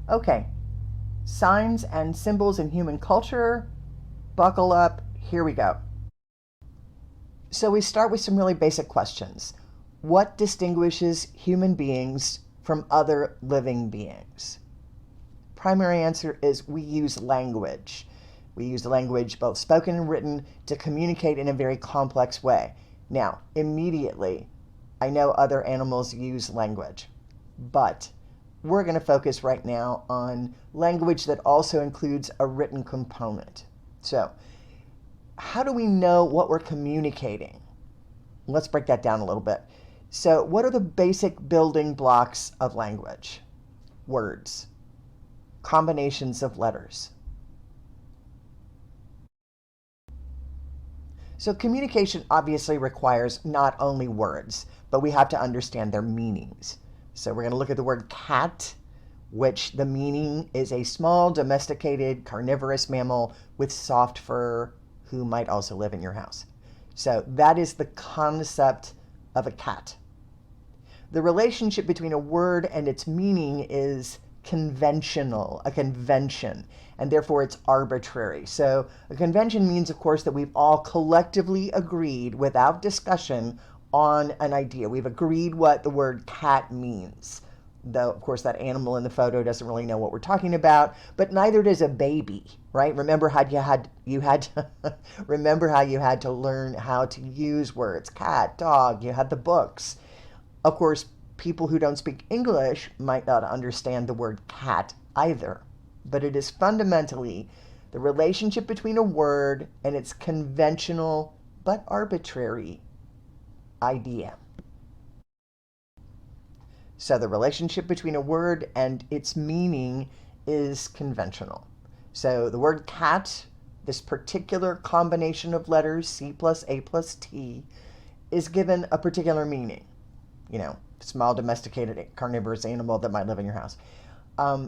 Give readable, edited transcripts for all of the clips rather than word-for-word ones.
Okay, signs and symbols in human culture. Buckle up, here we go. So we start with some really basic questions. What distinguishes human beings from other living beings? Primary answer is we use language. We use language, both spoken and written, to communicate in a very complex way. Now, immediately, I know other animals use language, but we're going to focus right now on language that also includes a written component. So, how do we know what we're communicating? Let's break that down a little bit. So, what are the basic building blocks of language? Words, combinations of letters. So communication obviously requires not only words, but we have to understand their meanings. So we're going to look at the word cat, which the meaning is a small domesticated carnivorous mammal with soft fur who might also live in your house. So that is the concept of a cat. The relationship between a word and its meaning is conventional, a convention, and therefore it's arbitrary. So a convention means, of course, that we've all collectively agreed without discussion on an idea. We've agreed what the word cat means. Though, of course, that animal in the photo doesn't really know what we're talking about, but neither does a baby, right? Remember how you had to remember how you had to learn how to use words. Cat, dog, you had the books. Of course, people who don't speak English might not understand the word cat either, but it is fundamentally the relationship between a word and its conventional but arbitrary idea. So the relationship between a word and its meaning is conventional. So the word cat, this particular combination of letters, C plus A plus T, is given a particular meaning. Small domesticated carnivorous animal that might live in your house.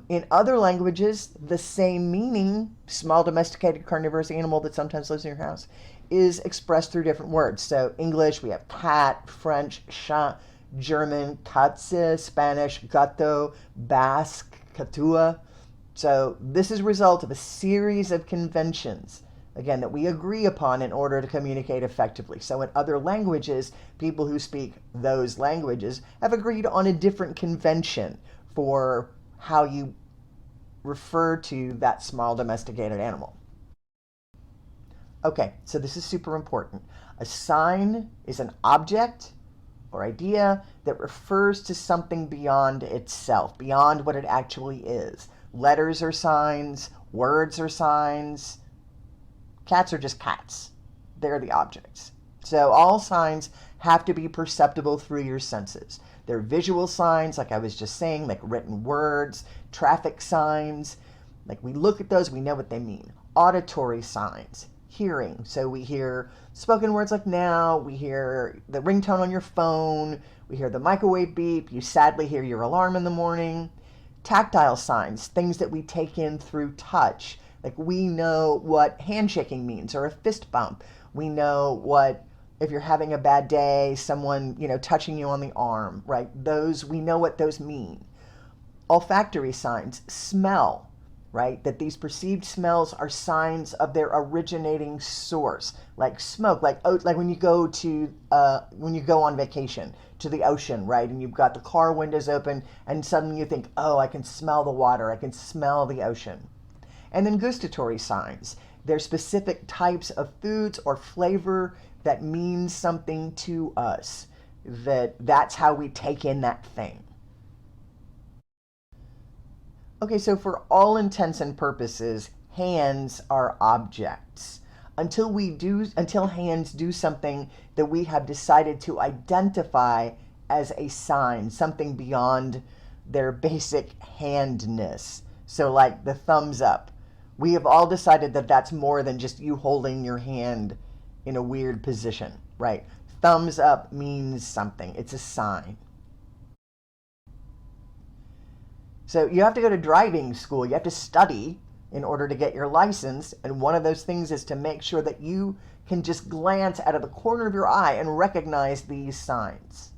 In other languages, the same meaning, small domesticated carnivorous animal that sometimes lives in your house, is expressed through different words. So English, we have cat, French, chat, German, Katze, Spanish, gato, Basque, catua. So this is a result of a series of conventions, again, that we agree upon in order to communicate effectively. So in other languages, people who speak those languages have agreed on a different convention for how you refer to that small domesticated animal. Okay, so this is super important. A sign is an object or idea that refers to something beyond itself, beyond what it actually is. Letters are signs, words are signs. Cats are just cats. They're the objects. So all signs have to be perceptible through your senses. They're visual signs, like I was just saying, like written words, traffic signs. Like we look at those, we know what they mean. Auditory signs, hearing. So we hear spoken words like now, we hear the ringtone on your phone, we hear the microwave beep, you sadly hear your alarm in the morning. Tactile signs, things that we take in through touch. Like we know what handshaking means or a fist bump. We know what, if you're having a bad day, someone, touching you on the arm, right? Those, we know what those mean. Olfactory signs, smell, right? That these perceived smells are signs of their originating source, like smoke, like when you go on vacation to the ocean, right? And you've got the car windows open and suddenly you think, oh, I can smell the water. I can smell the ocean. And then gustatory signs. They're specific types of foods or flavor that mean something to us. That's how we take in that thing. Okay, so for all intents and purposes, hands are objects. Until hands do something that we have decided to identify as a sign, something beyond their basic handness. So like the thumbs up. We have all decided that that's more than just you holding your hand in a weird position, right? Thumbs up means something. It's a sign. So you have to go to driving school. You have to study in order to get your license. And one of those things is to make sure that you can just glance out of the corner of your eye and recognize these signs.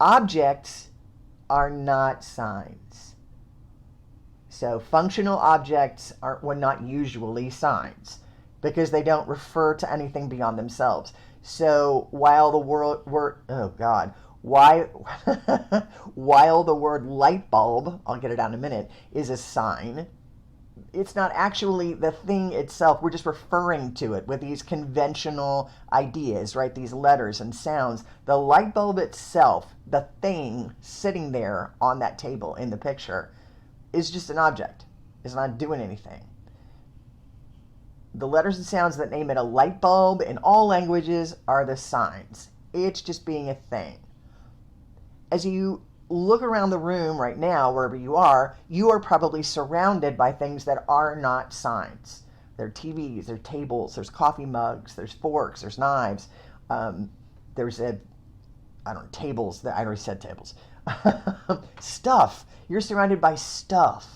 Objects are not signs. So functional objects are not usually signs because they don't refer to anything beyond themselves. So while the why, while the word light bulb, I'll get it out in a minute, is a sign, it's not actually the thing itself. We're just referring to it with these conventional ideas, right? These letters and sounds. The light bulb itself, the thing sitting there on that table in the picture, is just an object. It's not doing anything. The letters and sounds that name it a light bulb in all languages are the signs. It's just being a thing. As you look around the room right now, wherever you are probably surrounded by things that are not signs. There are TVs, there are tables, there's coffee mugs, there's forks, there's knives. There's tables. I already said tables. Stuff. You're surrounded by stuff.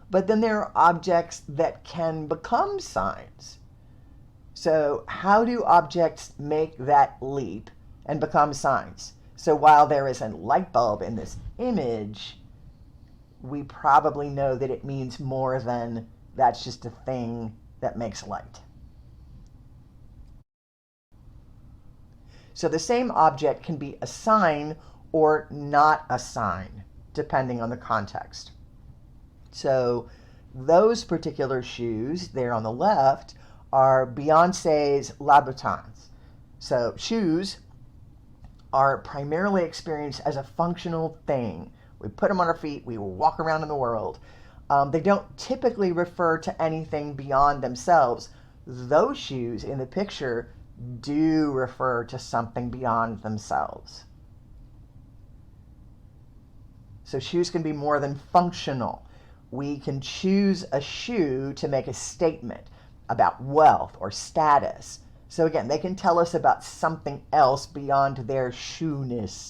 But then there are objects that can become signs. So how do objects make that leap and become signs? So while there is a light bulb in this image, we probably know that it means more than that's just a thing that makes light. So the same object can be a sign or not a sign, depending on the context. So those particular shoes there on the left are Beyonce's Louboutins. So shoes are primarily experienced as a functional thing. We put them on our feet, we walk around in the world. They don't typically refer to anything beyond themselves. Those shoes in the picture do refer to something beyond themselves. So shoes can be more than functional. We can choose a shoe to make a statement about wealth or status. So again, they can tell us about something else beyond their shoeness.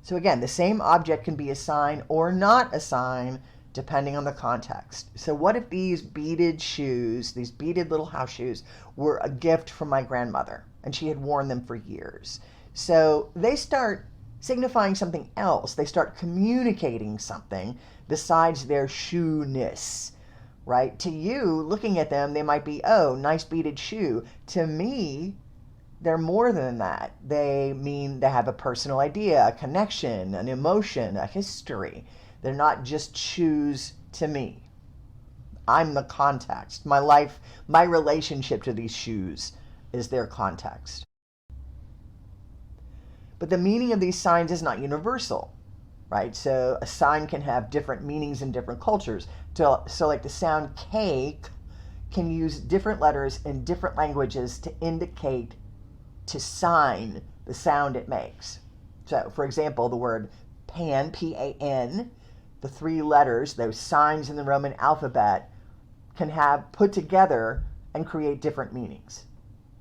So again, the same object can be a sign or not a sign depending on the context. So what if these beaded shoes, these beaded little house shoes, were a gift from my grandmother and she had worn them for years? So they start signifying something else. They start communicating something besides their shoeness, right? To you, looking at them, they might be, oh, nice beaded shoe. To me, they're more than that. They mean they have a personal idea, a connection, an emotion, a history. They're not just shoes to me. I'm the context. My life, my relationship to these shoes is their context. But the meaning of these signs is not universal, right? So a sign can have different meanings in different cultures. So like the sound cake can use different letters in different languages to indicate, to sign the sound it makes. So for example, the word pan, P-A-N, the three letters, those signs in the Roman alphabet, can have put together and create different meanings.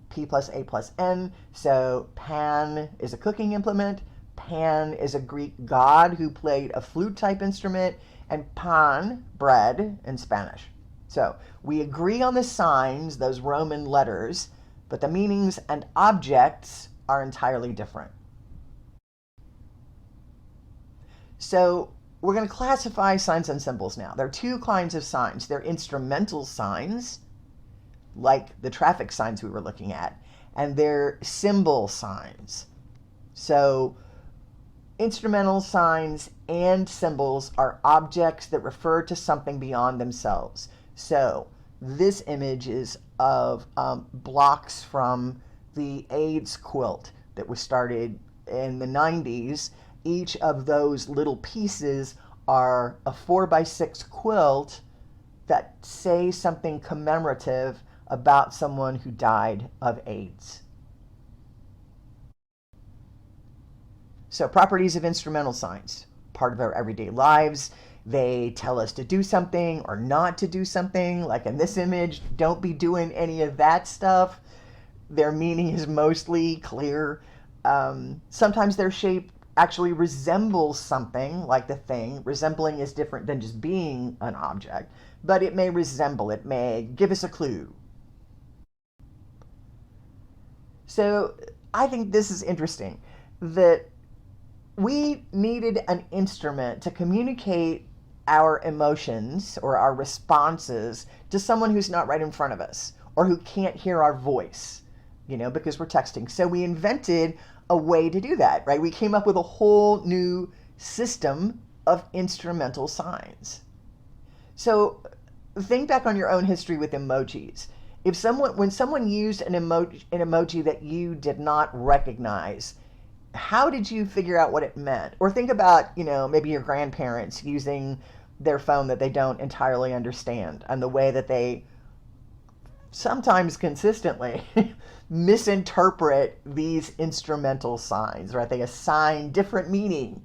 P plus A plus N. So Pan is a cooking implement. Pan is a Greek god who played a flute-type instrument. And pan, bread, in Spanish. So we agree on the signs, those Roman letters, but the meanings and objects are entirely different. So we're going to classify signs and symbols now. There are two kinds of signs. They're instrumental signs, like the traffic signs we were looking at, and they're symbol signs. So instrumental signs and symbols are objects that refer to something beyond themselves. So this image is of blocks from the AIDS quilt that was started in the 90s. Each of those little pieces are a 4x6 quilt that say something commemorative about someone who died of AIDS. So properties of instrumental signs, part of our everyday lives. They tell us to do something or not to do something. Like in this image, don't be doing any of that stuff. Their meaning is mostly clear. Sometimes their shape actually resembles something, like the thing. Resembling is different than just being an object, but it may resemble, it may give us a clue. So I think this is interesting, that we needed an instrument to communicate our emotions or our responses to someone who's not right in front of us or who can't hear our voice, because we're texting. So we invented a way to do that, right? We came up with a whole new system of instrumental signs. So think back on your own history with emojis. When someone used an emoji that you did not recognize, how did you figure out what it meant? Or think about, maybe your grandparents using their phone that they don't entirely understand, and the way that they sometimes consistently misinterpret these instrumental signs, right? They assign different meaning.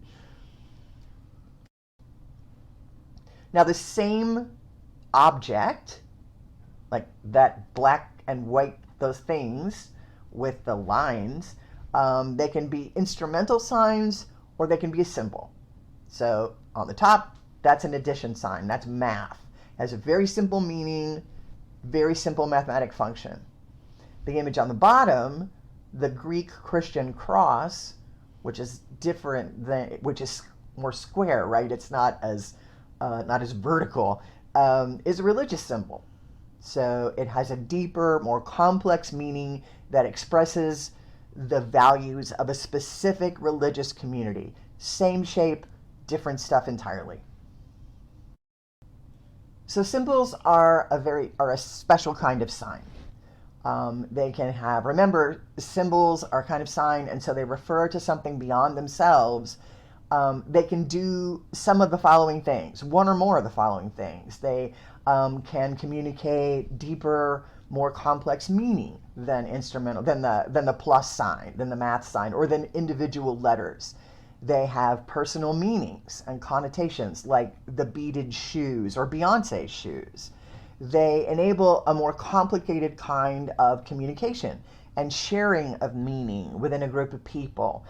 Now, the same object, like that black and white, those things with the lines, they can be instrumental signs or they can be a symbol. So on the top, that's an addition sign. That's math. It has a very simple meaning, very simple mathematic function. The image on the bottom, the Greek Christian cross, which is which is more square, right? It's not as vertical, is a religious symbol. So it has a deeper, more complex meaning that expresses the values of a specific religious community. Same shape, different stuff entirely. So symbols are a special kind of sign. They can have, remember, symbols are a kind of sign, and so they refer to something beyond themselves. They can do some of the following things, one or more of the following things. They can communicate deeper, more complex meaning than the plus sign, than the math sign, or than individual letters. They have personal meanings and connotations, like the beaded shoes or Beyonce's shoes. They enable a more complicated kind of communication and sharing of meaning within a group of people.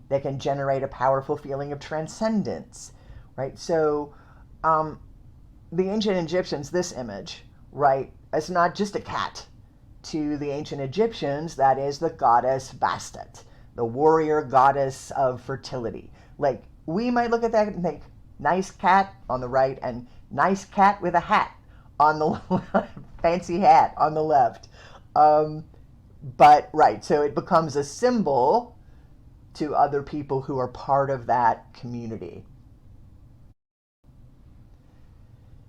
They can generate a powerful feeling of transcendence, right? So the ancient Egyptians, this image, right, it's not just a cat. To the ancient Egyptians, that is the goddess Bastet, the warrior goddess of fertility. Like, we might look at that and think, nice cat on the right and nice cat with a hat on the fancy hat on the left. But, right, so it becomes a symbol to other people who are part of that community.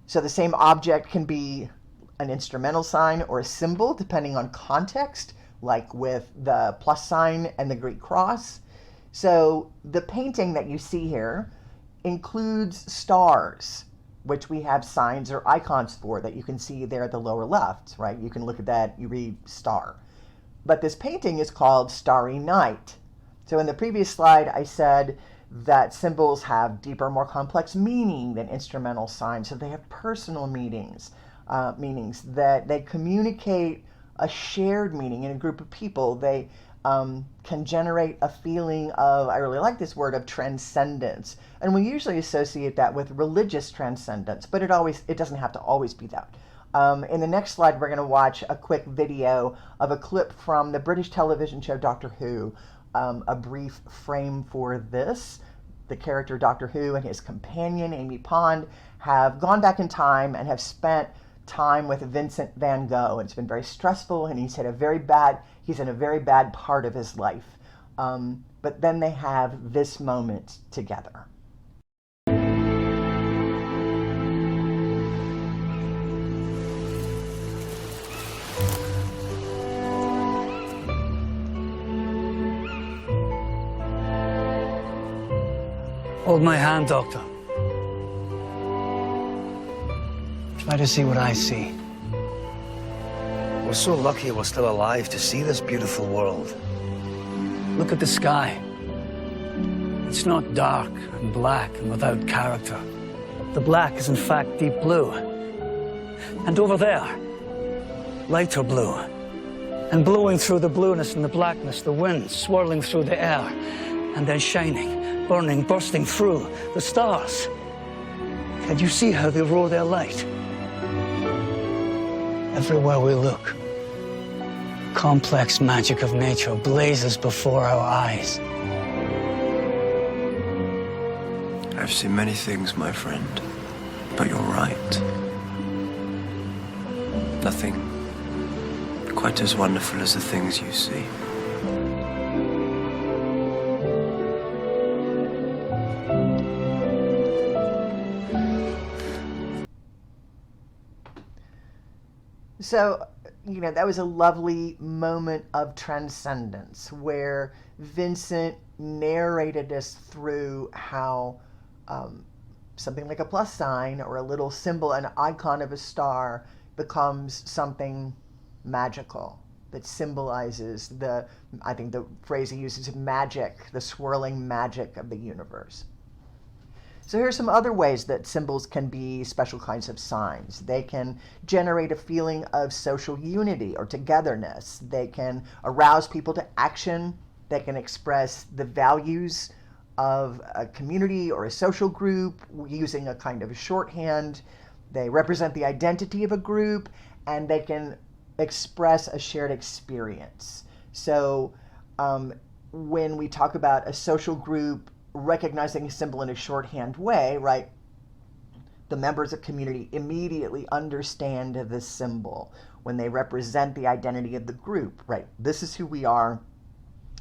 So the same object can be an instrumental sign or a symbol, depending on context, like with the plus sign and the Greek cross. So the painting that you see here includes stars, which we have signs or icons for that you can see there at the lower left, right? You can look at that, you read star. But this painting is called Starry Night. So in the previous slide, I said that symbols have deeper, more complex meaning than instrumental signs. So they have personal meanings that they communicate a shared meaning in a group of people. They can generate a feeling of, I really like this word, of transcendence. And we usually associate that with religious transcendence, but it doesn't have to always be that. In the next slide, we're going to watch a quick video of a clip from the British television show Doctor Who. A brief frame for this. The character Doctor Who and his companion, Amy Pond, have gone back in time and have spent time with Vincent van Gogh. It's been very stressful, and he's in a very bad part of his life. But then they have this moment together. Hold my hand, Doctor. Try to see what I see. We're so lucky we're still alive to see this beautiful world. Look at the sky. It's not dark and black and without character. The black is in fact deep blue. And over there, lighter blue. And blowing through the blueness and the blackness, the wind swirling through the air, and then shining, burning, bursting through the stars. Can you see how they roll their light? Everywhere we look, complex magic of nature blazes before our eyes. I've seen many things, my friend, but you're right. Nothing quite as wonderful as the things you see. So, you know, that was a lovely moment of transcendence where Vincent narrated us through how something like a plus sign or a little symbol, an icon of a star, becomes something magical that symbolizes I think the phrase he uses, magic, the swirling magic of the universe. So here are some other ways that symbols can be special kinds of signs. They can generate a feeling of social unity or togetherness. They can arouse people to action. They can express the values of a community or a social group using a kind of shorthand. They represent the identity of a group, and they can express a shared experience. So when we talk about a social group recognizing a symbol in a shorthand way, right, the members of community immediately understand the symbol when they represent the identity of the group, right? This is who we are.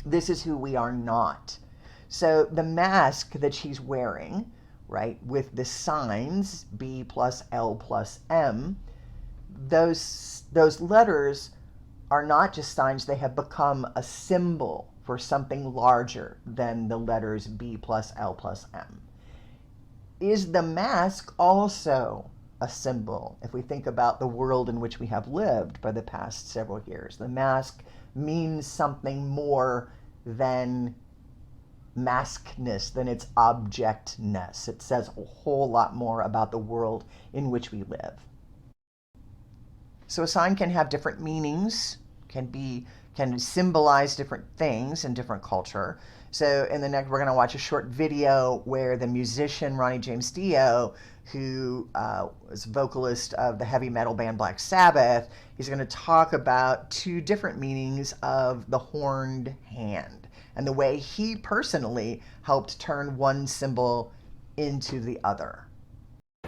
This is who we are not. So the mask that she's wearing, right, with the signs B plus L plus M, those letters are not just signs, they have become a symbol for something larger than the letters B plus L plus M. Is the mask also a symbol? If we think about the world in which we have lived for the past several years, the mask means something more than maskness, than its objectness. It says a whole lot more about the world in which we live. So a sign can have different meanings, can symbolize different things in different culture. So in the next, we're going to watch a short video where the musician Ronnie James Dio, who was vocalist of the heavy metal band Black Sabbath, he's going to talk about two different meanings of the horned hand and the way he personally helped turn one symbol into the other.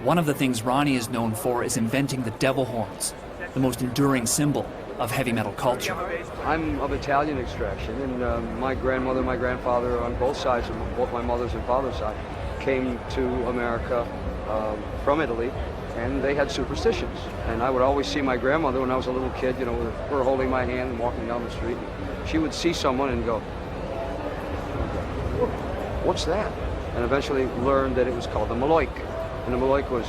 One of the things Ronnie is known for is inventing the devil horns, the most enduring symbol of heavy metal culture. I'm of Italian extraction, and my grandmother and my grandfather on both sides, of both my mother's and father's side, came to America from Italy, and they had superstitions. And I would always see my grandmother when I was a little kid, you know, with her holding my hand and walking down the street. She would see someone and go, "What's that?" And eventually learned that it was called the Maloik. And the Maloik was,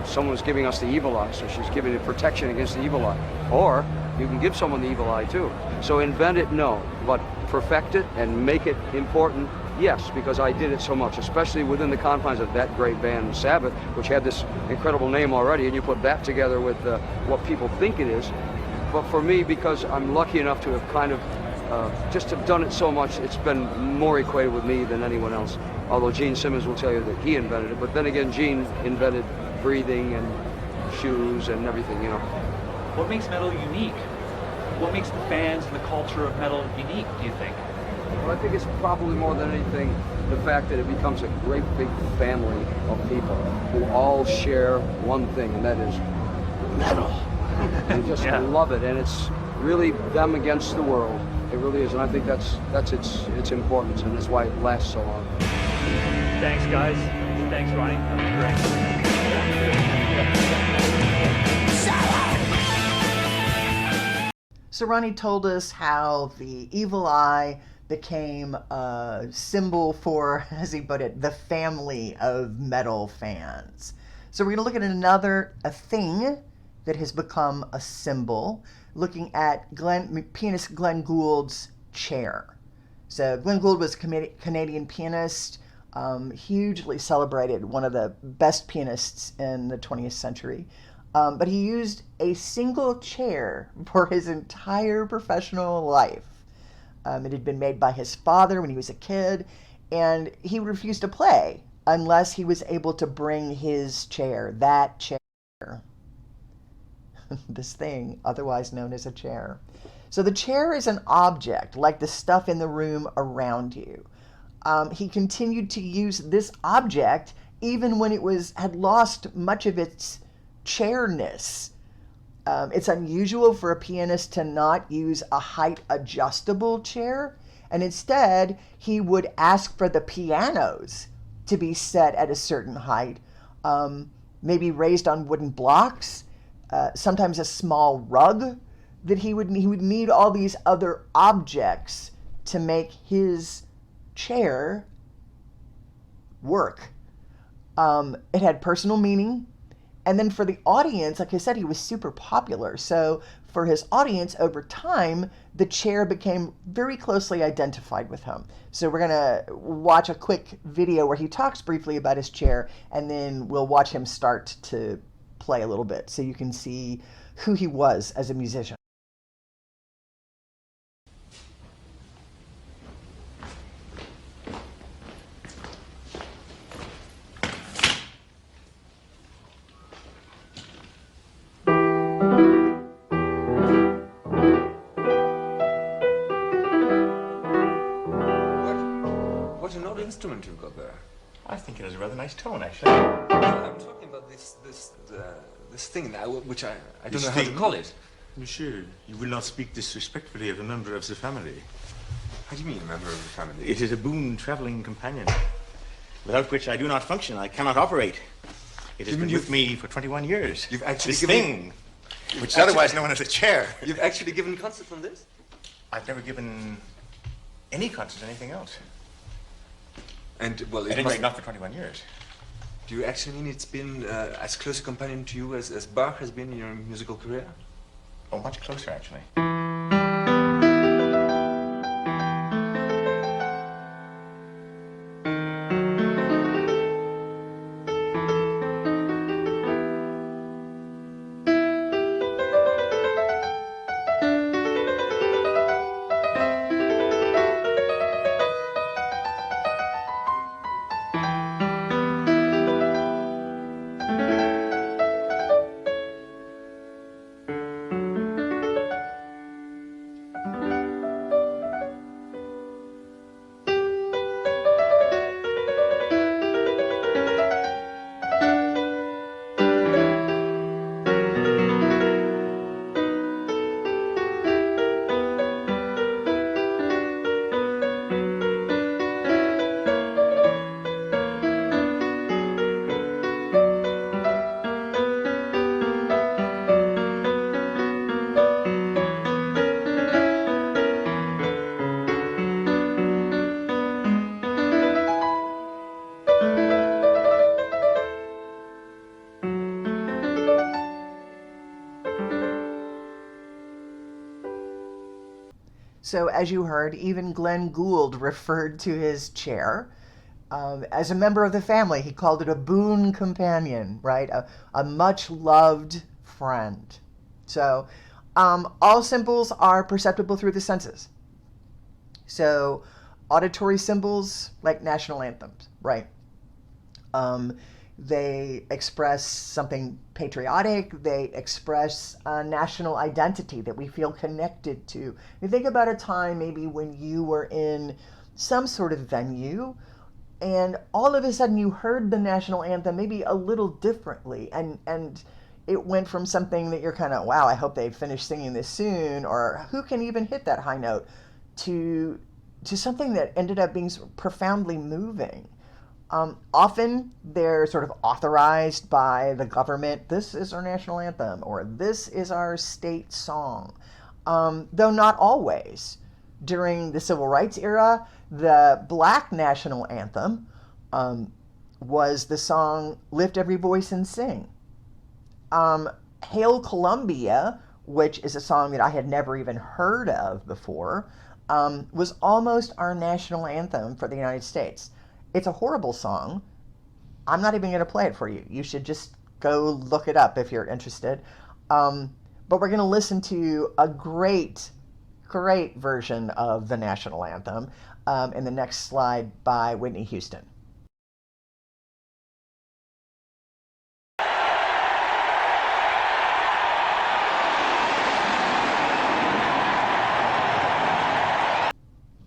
someone was giving us the evil eye, so she's giving it protection against the evil eye. Or you can give someone the evil eye too. So invent it, no, but perfect it and make it important, yes, because I did it so much, especially within the confines of that great band, Sabbath, which had this incredible name already, and you put that together with what people think it is. But for me, because I'm lucky enough to have kind of just have done it so much, it's been more equated with me than anyone else. Although Gene Simmons will tell you that he invented it, but then again, Gene invented breathing and shoes and everything, you know. What makes metal unique? What makes the fans and the culture of metal unique, do you think? Well, I think it's probably more than anything the fact that it becomes a great big family of people who all share one thing, and that is metal. They just love it, and it's really them against the world. It really is, and I think that's its importance, and that's why it lasts so long. Thanks, guys. Thanks, Ronnie. That was great. So Ronnie told us how the evil eye became a symbol for, as he put it, the family of metal fans. So we're going to look at a thing that has become a symbol, looking at pianist Glenn Gould's chair. So Glenn Gould was a Canadian pianist, hugely celebrated, one of the best pianists in the 20th century. But he used a single chair for his entire professional life. It had been made by his father when he was a kid, and he refused to play unless he was able to bring his chair, this thing, otherwise known as a chair. So the chair is an object, like the stuff in the room around you. He continued to use this object even when it had lost much of its chairness. It's unusual for a pianist to not use a height adjustable chair, and instead he would ask for the pianos to be set at a certain height, maybe raised on wooden blocks, sometimes a small rug that he would need all these other objects to make his chair work. It had personal meaning. And then for the audience, like I said, he was super popular. So for his audience, over time, the chair became very closely identified with him. So we're going to watch a quick video where he talks briefly about his chair, and then we'll watch him start to play a little bit so you can see who he was as a musician. What an odd instrument you've got there. I think it has a rather nice tone, actually. I'm talking about this thing now, which I don't know how to call it. Monsieur, you will not speak disrespectfully of a member of the family. How do you mean, a member of the family? It is a boon traveling companion, without which I do not function. I cannot operate. It has been with me for 21 years. You've actually this given... thing, which is otherwise known as a chair. You've actually given concerts on this? I've never given any concert on anything else. And, well, at any rate, not for 21 years. Do you actually mean it's been as close a companion to you as Bach has been in your musical career? Oh, much closer, actually. So as you heard, even Glenn Gould referred to his chair as a member of the family. He called it a boon companion, right? A much-loved friend. So all symbols are perceptible through the senses. So auditory symbols, like national anthems, right? They express something patriotic. They express a national identity that we feel connected to. You think about a time maybe when you were in some sort of venue and all of a sudden you heard the national anthem maybe a little differently, and it went from something that you're kind of, wow, I hope they finish singing this soon, or who can even hit that high note, to something that ended up being profoundly moving. Often they're sort of authorized by the government. This is our national anthem, or this is our state song. Though not always. During the Civil Rights era, the Black national anthem was the song Lift Every Voice and Sing. Hail Columbia, which is a song that I had never even heard of before, was almost our national anthem for the United States. It's a horrible song. I'm not even going to play it for you. You should just go look it up if you're interested. But we're going to listen to a great version of the national anthem in the next slide by Whitney Houston.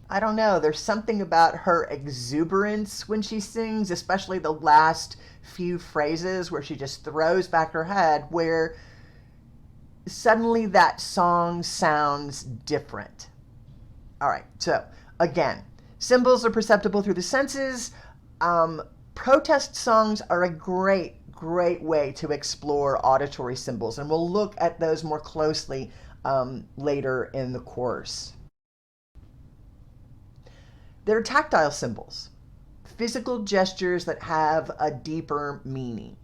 I don't know, there's something about her exuberance when she sings, especially the last few phrases where she just throws back her head, where suddenly that song sounds different. All right, so again, symbols are perceptible through the senses. Protest songs are a great way to explore auditory symbols, and we'll look at those more closely later in the course. They're tactile symbols, physical gestures that have a deeper meaning.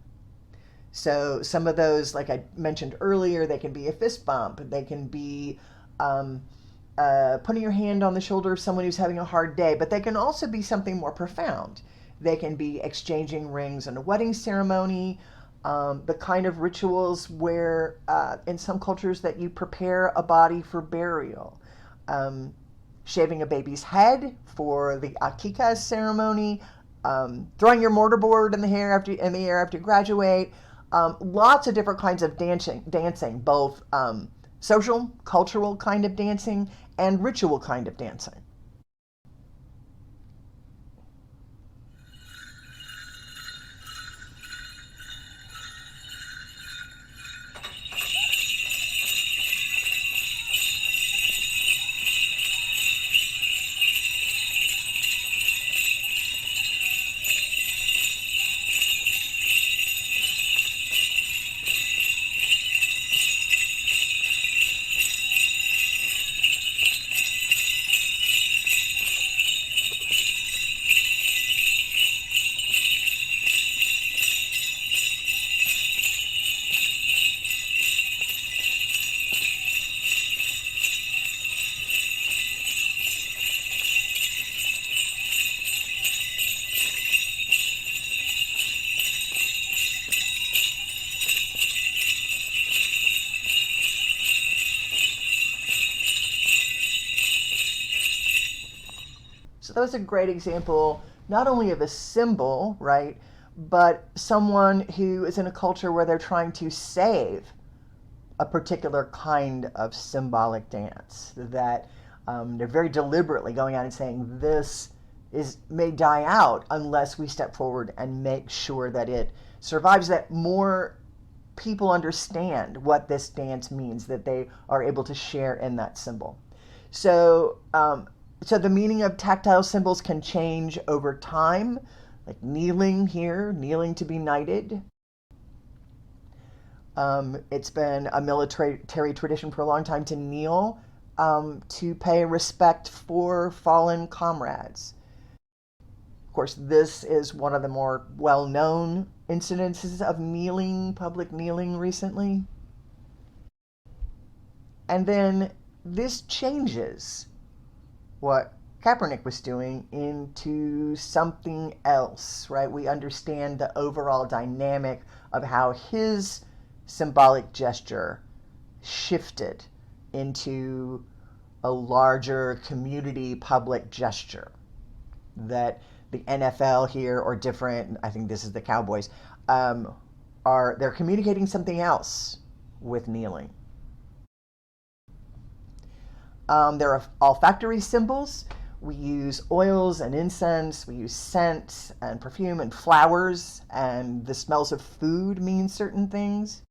So some of those, like I mentioned earlier, they can be a fist bump. They can be putting your hand on the shoulder of someone who's having a hard day, but they can also be something more profound. They can be exchanging rings in a wedding ceremony, the kind of rituals where in some cultures that you prepare a body for burial. Shaving a baby's head for the Akika ceremony, throwing your mortarboard in the air after you graduate. Lots of different kinds of dancing, both social, cultural kind of dancing and ritual kind of dancing. So that was a great example, not only of a symbol, right, but someone who is in a culture where they're trying to save a particular kind of symbolic dance, that they're very deliberately going out and saying this may die out unless we step forward and make sure that it survives, that more people understand what this dance means, that they are able to share in that symbol. So the meaning of tactile symbols can change over time, like kneeling here, kneeling to be knighted. It's been a military tradition for a long time to kneel to pay respect for fallen comrades. Of course, this is one of the more well-known incidences of kneeling, public kneeling recently. And then this changes what Kaepernick was doing into something else, right? We understand the overall dynamic of how his symbolic gesture shifted into a larger community public gesture. That the NFL here, or different, I think this is the Cowboys, they're communicating something else with kneeling. There are olfactory symbols. We use oils and incense. We use scent and perfume and flowers, and the smells of food mean certain things.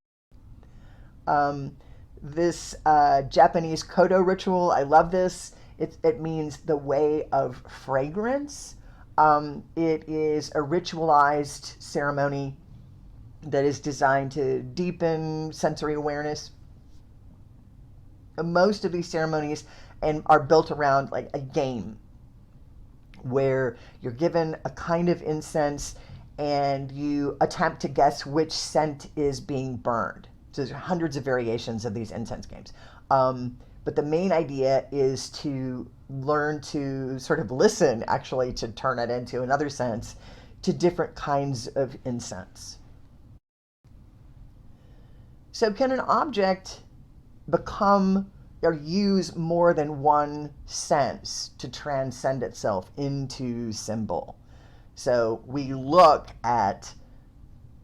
This Japanese kodo ritual, I love this. It means the way of fragrance. It is a ritualized ceremony that is designed to deepen sensory awareness. Most of these ceremonies are built around like a game where you're given a kind of incense and you attempt to guess which scent is being burned. So there's hundreds of variations of these incense games. But the main idea is to learn to sort of listen, actually, to turn it into another sense, to different kinds of incense. So can an object become or use more than one sense to transcend itself into symbol? So we look at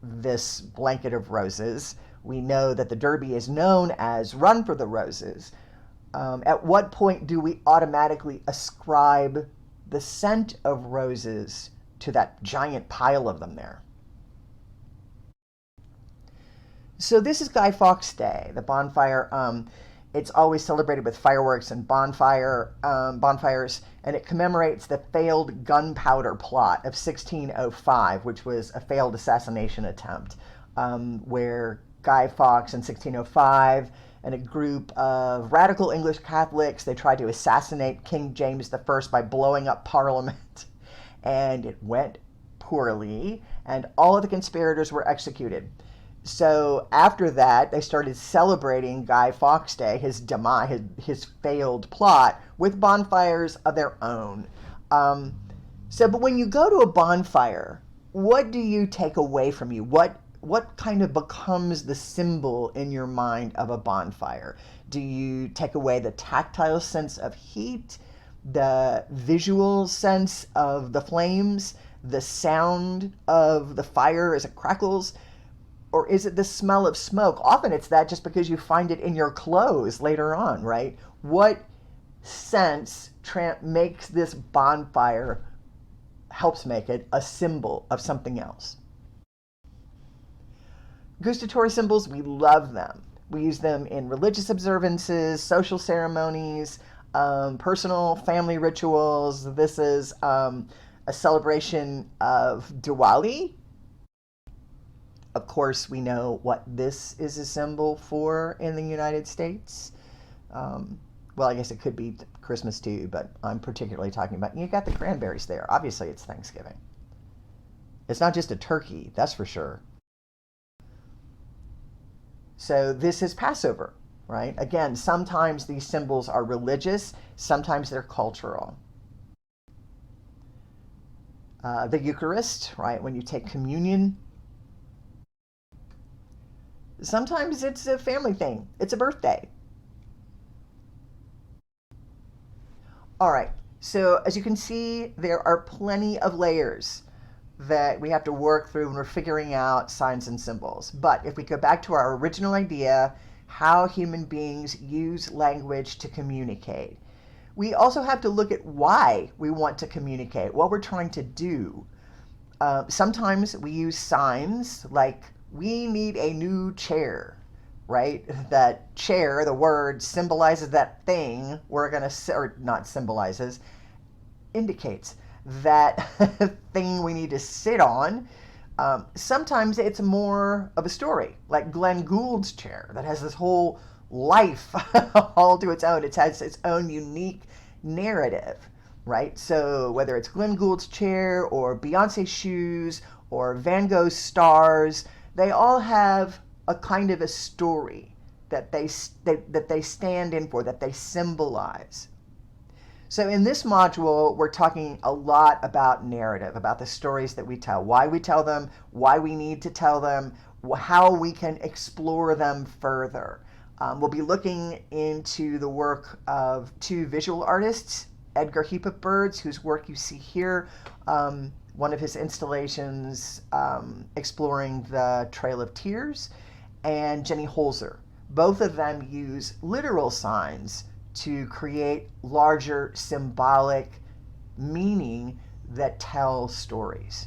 this blanket of roses. We know that the Derby is known as Run for the Roses, At what point do we automatically ascribe the scent of roses to that giant pile of them there? So this is Guy Fawkes Day, the bonfire. It's always celebrated with fireworks and bonfires, and it commemorates the failed gunpowder plot of 1605, which was a failed assassination attempt, where Guy Fawkes in 1605 and a group of radical English Catholics, they tried to assassinate King James I by blowing up Parliament, and it went poorly, and all of the conspirators were executed. So after that, they started celebrating Guy Fawkes Day, his demise, his failed plot, with bonfires of their own. But when you go to a bonfire, what do you take away from you? What kind of becomes the symbol in your mind of a bonfire? Do you take away the tactile sense of heat, the visual sense of the flames, the sound of the fire as it crackles? Or is it the smell of smoke? Often it's that just because you find it in your clothes later on, right? What sense makes this bonfire, helps make it a symbol of something else? Gustatory symbols, we love them. We use them in religious observances, social ceremonies, personal family rituals. This is a celebration of Diwali. Of course, we know what this is a symbol for in the United States. Well, I guess it could be Christmas too, but I'm particularly talking about, you got the cranberries there. Obviously, it's Thanksgiving. It's not just a turkey, that's for sure. So this is Passover, right? Again, sometimes these symbols are religious, sometimes they're cultural. The Eucharist, right? When you take communion, sometimes it's a family thing. It's a birthday. All right. So as you can see, there are plenty of layers that we have to work through when we're figuring out signs and symbols. But if we go back to our original idea, how human beings use language to communicate, we also have to look at why we want to communicate, what we're trying to do. Sometimes we use signs like, we need a new chair, right? That chair, the word, symbolizes that thing we're going to, or not symbolizes, indicates that thing we need to sit on. Sometimes it's more of a story, like Glenn Gould's chair that has this whole life all to its own. It has its own unique narrative, right? So whether it's Glenn Gould's chair or Beyonce's shoes or Van Gogh's stars, they all have a kind of a story that they stand in for, that they symbolize. So in this module, we're talking a lot about narrative, about the stories that we tell, why we tell them, why we need to tell them, how we can explore them further. We'll be looking into the work of two visual artists, Edgar Hepworth, whose work you see here, one of his installations exploring the Trail of Tears, and Jenny Holzer. Both of them use literal signs to create larger symbolic meaning that tell stories.